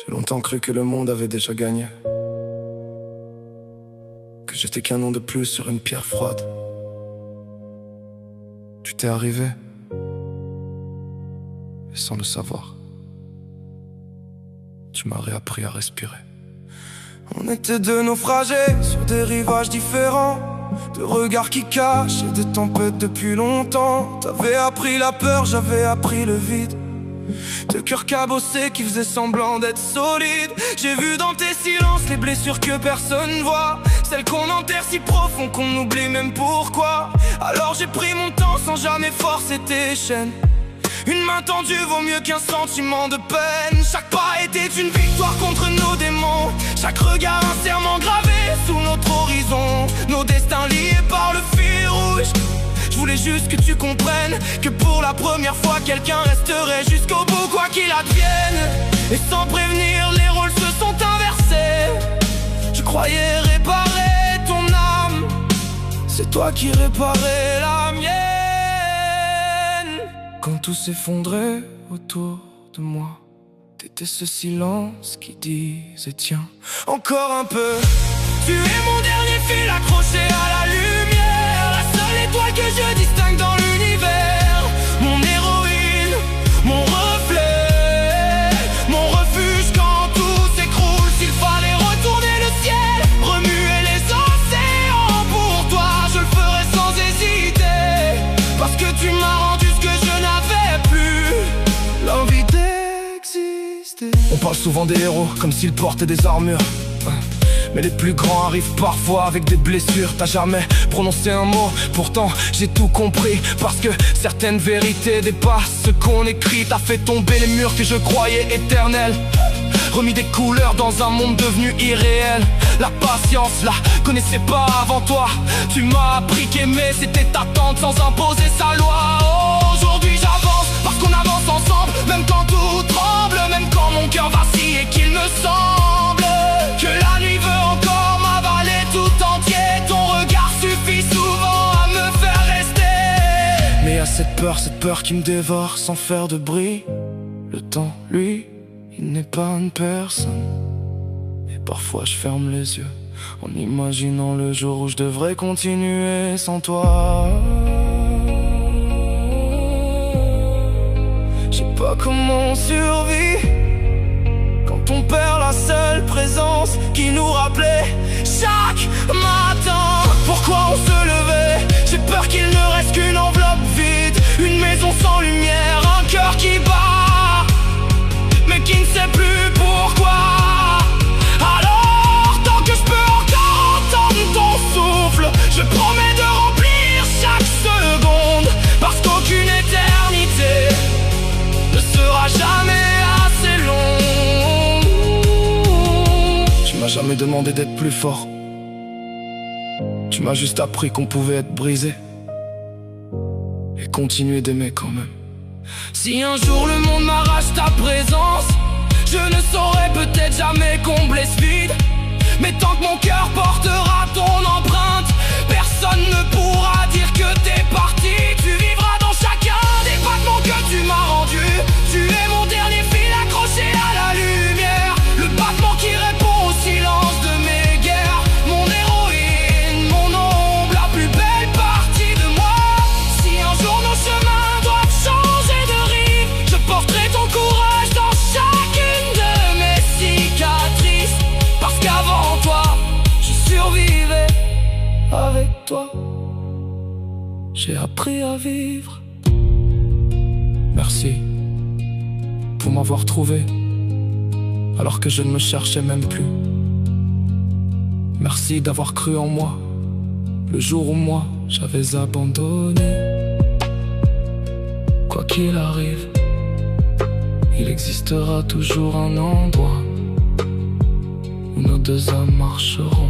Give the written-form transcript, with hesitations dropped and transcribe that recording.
J'ai longtemps cru que le monde avait déjà gagné, que j'étais qu'un nom de plus sur une pierre froide. Tu t'es arrivé, et sans le savoir, tu m'as réappris à respirer. On était deux naufragés sur des rivages différents, de regards qui cachent et de tempêtes depuis longtemps. T'avais appris la peur, j'avais appris le vide, de cœurs cabossés qui faisaient semblant d'être solides. J'ai vu dans tes silences les blessures que personne voit, celles qu'on enterre si profond qu'on oublie même pourquoi. Alors j'ai pris mon temps sans jamais forcer tes chaînes. Une main tendue vaut mieux qu'un sentiment de peine. Chaque pas était une victoire contre nos démons, chaque regard un serment gravé sous notre horizon, nos destins liés par le fil rouge. Je voulais juste que tu comprennes que pour la première fois quelqu'un resterait jusqu'au bout quoi qu'il advienne. Et sans prévenir les rôles se sont inversés. Je croyais réparer ton âme, c'est toi qui réparais la mienne. Quand tout s'effondrait autour de moi, t'étais ce silence qui disait tiens, encore un peu. Tu es mon dernier fil accroché à la lumière, la seule étoile que je distingue dans l'univers. Mon héroïne, mon reflet, mon refuge quand tout s'écroule. S'il fallait retourner le ciel, remuer les océans, pour toi je le ferais sans hésiter. Parce que tu m'as rendu ce que je n'avais plus, l'envie d'exister. On parle souvent des héros comme s'ils portaient des armures, mais les plus grands arrivent parfois avec des blessures. T'as jamais prononcé un mot, pourtant j'ai tout compris. Parce que certaines vérités dépassent ce qu'on écrit. T'as fait tomber les murs que je croyais éternels, remis des couleurs dans un monde devenu irréel. La patience, la connaissais pas avant toi. Tu m'as appris qu'aimer c'était attendre sans imposer sa loi. Oh, aujourd'hui j'avance parce qu'on avance ensemble, même quand tout tremble, même quand mon cœur vacille et qu'il me semble que la nuit veut encore m'avaler tout entier. Ton regard suffit souvent à me faire rester. Mais à cette peur qui me dévore sans faire de bruit. Le temps, lui, il n'est pas une personne. Et parfois je ferme les yeux en imaginant le jour où je devrais continuer sans toi. Je sais pas comment on survit quand on perd la seule présence qui nous rappelait chaque matin pourquoi on se levait. J'ai peur qu'il ne reste qu'une enveloppe vide, une maison sans lumière, un cœur qui bat mais qui ne sait plus pourquoi. Alors tant que je peux encore entendre ton souffle, je promets de remplir chaque seconde, parce qu'aucune éternité ne sera jamais assez longue. Tu m'as jamais demandé d'être plus fort, tu m'as juste appris qu'on pouvait être brisé et continuer d'aimer quand même. Si un jour le monde m'arrache ta présence, je ne saurais peut-être jamais combler ce vide. Mais tant que mon cœur portera ton empreinte, personne ne pourra dire que t'es parti. Tu vivras dans chacun des battements que tu m'as rendus. Tu es mon dernier fil accroché à la lumière, le battement qui répond au silence de mes guerres. Mon héroïne, mon ombre, la plus belle partie de moi. Si un jour nos chemins doivent changer de rive, je porterai ton courage dans chacune de mes cicatrices. Parce qu'avant toi, je survivais avec toi. J'ai appris à vivre. Merci pour m'avoir trouvé alors que je ne me cherchais même plus. Merci d'avoir cru en moi le jour où moi j'avais abandonné. Quoi qu'il arrive, il existera toujours un endroit où nos deux âmes marcheront